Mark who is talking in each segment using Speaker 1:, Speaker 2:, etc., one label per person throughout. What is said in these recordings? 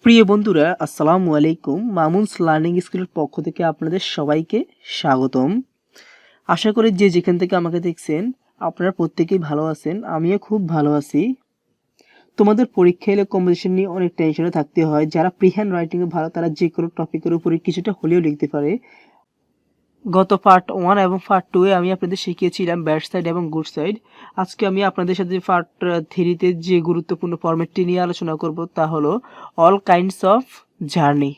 Speaker 1: প্রিয় বন্ধুরা, আসসালামু আলাইকুম। মামুনস লার্নিং স্কুলের পক্ষ থেকে আপনাদের সবাইকে স্বাগতম। আশা করি যে যেখান থেকে আমাকে দেখছেন আপনারা প্রত্যেকেই ভালো আছেন। আমিও খুব ভালো আছি। তোমাদের পরীক্ষা এলে কম্পোজিশন নিয়ে অনেক টেনশনে থাকতে হয়। যারা প্রি হ্যান্ড রাইটিংয়ে ভালো তারা যে কোনো টপিকের উপরে কিছুটা হলেও লিখতে পারে। গত পার্ট 1 এবং পার্ট 2 এ আমি আপনাদের শিখিয়েছিলাম ব্যাড সাইড এবং গুড সাইড। আজকে আমি আপনাদের সাথে পার্ট 3 তে যে গুরুত্বপূর্ণ ফরম্যাটটি নিয়ে আলোচনা করব তা হলো অল কাইন্ডস অফ জার্নি।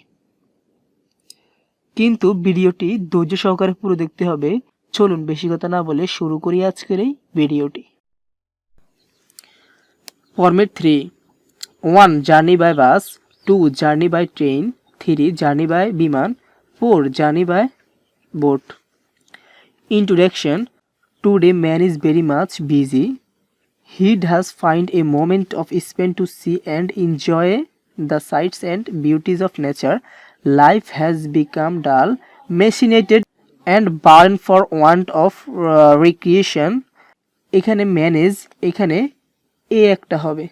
Speaker 1: কিন্তু ভিডিওটি ধৈর্য সহকারে পুরো দেখতে হবে। চলুন বেশি কথা না বলে শুরু করি আজকের এই ভিডিওটি। Format 3: 1 journey by bus, 2 journey by train, 3 journey by বিমান, 4 journey by boat. Introduction: today man is very much busy. He does find a moment of spend to see and enjoy the sights and beauties of nature. Life has become dull, machinated and barren for want of recreation. এখানে manage, এখানে এ একটা হবে।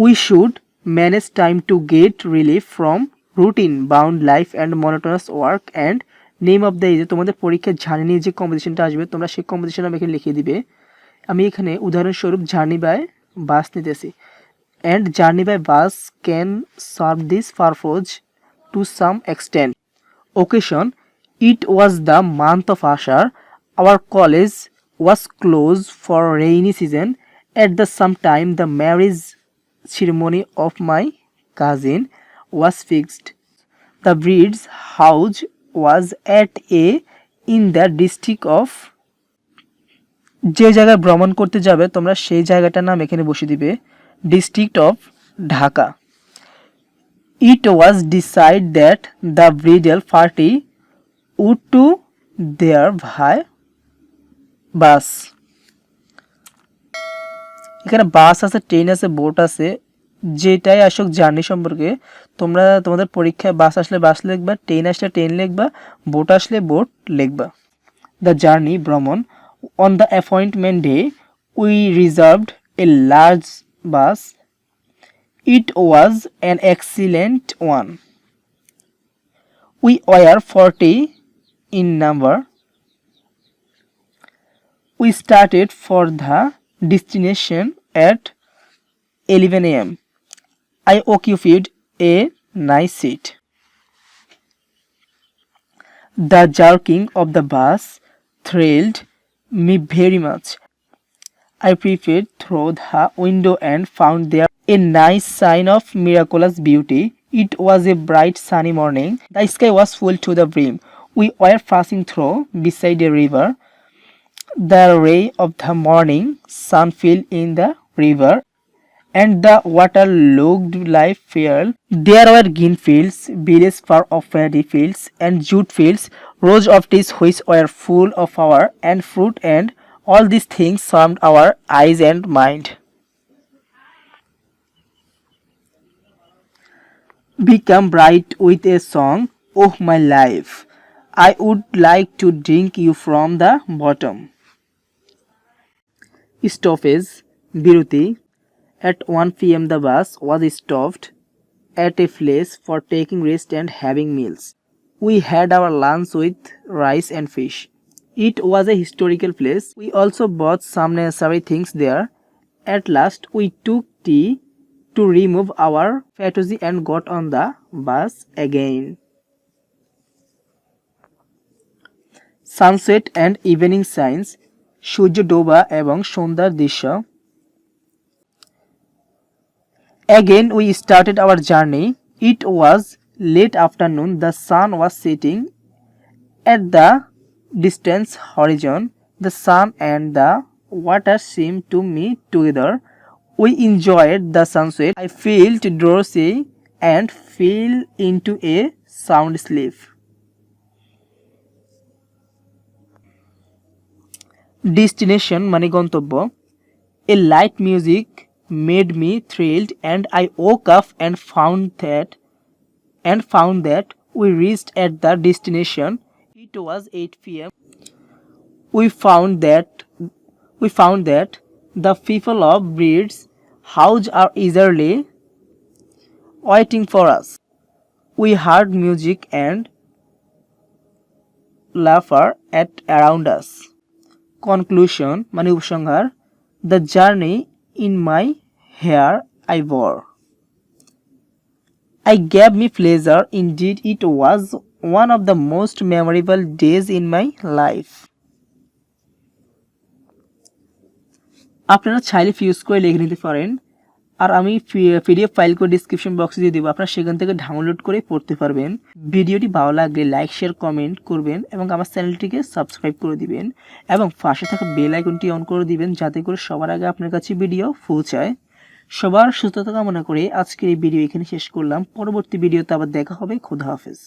Speaker 1: We should manage time to get relief from routine bound life and monotonous work. and name of the যে তোমাদের পরীক্ষায় journey নিয়ে যে কম্পোজিশনটা আসবে তোমরা সেই কম্পোজিশন আমি এখানে লিখে দিবে। আমি এখানে উদাহরণস্বরূপ জার্নি বাই বাস নিতেছি। and journey by bus can serve this purpose to some extent. Occasion: it was the month of Ashar. Our college was closed for rainy season. At the same time the marriage ceremony of my cousin was fixed. The bride's house was at a in the district of যে জায়গায় ভ্রমণ করতে যাবে তোমরা সেই জায়গাটার নাম এখানে বসিয়ে দিবে district of Dhaka. It was decided that the bridal party would to there by bus. এখানে বাস আছে, ট্রেন আছে, বোট আছে। যেটাই আসুক জার্নি সম্পর্কে তোমরা তোমাদের পরীক্ষায় বাস আসলে বাস লিখবা, ট্রেন আসলে ট্রেন লিখবা, বোট আসলে বোট লিখবা। দ্য জার্নি ভ্রমণ। On the appointment day we reserved a large bus. It was an excellent one. We were 40 in number. We started for the destination at 11 a.m. I occupied a nice seat. The jerking of the bus thrilled me very much. I peeped through the window and found there a nice sign of miraculous beauty. It was a bright sunny morning. The sky was full to the brim. We were passing through beside a river. The ray of the morning sun fell in the river and the water looked like pearl. There were green fields, villages far of paddy fields and jute fields, rows of trees which were full of flower and fruit, and all these things charmed our eyes and mind. Become bright with a song, oh my life, I would like to drink you from the bottom. Stoppage, বিরতি. At 1 p.m. the bus was stopped at a place for taking rest and having meals. We had our lunch with rice and fish. It was a historical place. We also bought some necessary things there. At last we took tea to remove our fatigue and got on the bus again. Sunset and evening signs, সূর্য ডোবা এবং সন্ধ্যার দৃশ্য। Again we started our journey. It was late afternoon. The sun was setting at the distant horizon. The sun and the water seemed to meet together. We enjoyed the sunset. I felt drowsy and fell into a sound sleep. Destination মানে গন্তব্য। A light music made me thrilled and I woke up and found that we reached at the destination. It was 8 p.m. We found that the people of breeds house are eagerly waiting for us. We heard music and laughter at around us. Conclusion মানে উপসংহার, the journey in my hair I wore. I gave me pleasure, indeed it was one of the most memorable days in my life. আপনারা চাইলে fuse করে লিখে নিতে পারেন, আর আমি PDF file করে ডিসক্রিপশন বক্সে দিয়ে দেবো, আপনারা সেখান থেকে ডাউনলোড করে পড়তে পারবেন। ভিডিওটি ভালো লাগলে লাইক শেয়ার কমেন্ট করবেন এবং আমার চ্যানেলটিকে সাবস্ক্রাইব করে দিবেন এবং পাশে থাকা বেল আইকনটি অন করে দিবেন যাতে করে সবার আগে আপনার কাছে ভিডিও পৌঁছায়। সবার সুস্থতা কামনা করে আজকের এই ভিডিও এখানে শেষ করলাম। পরবর্তী ভিডিওতে আবার দেখা হবে। খোদা হাফেজ।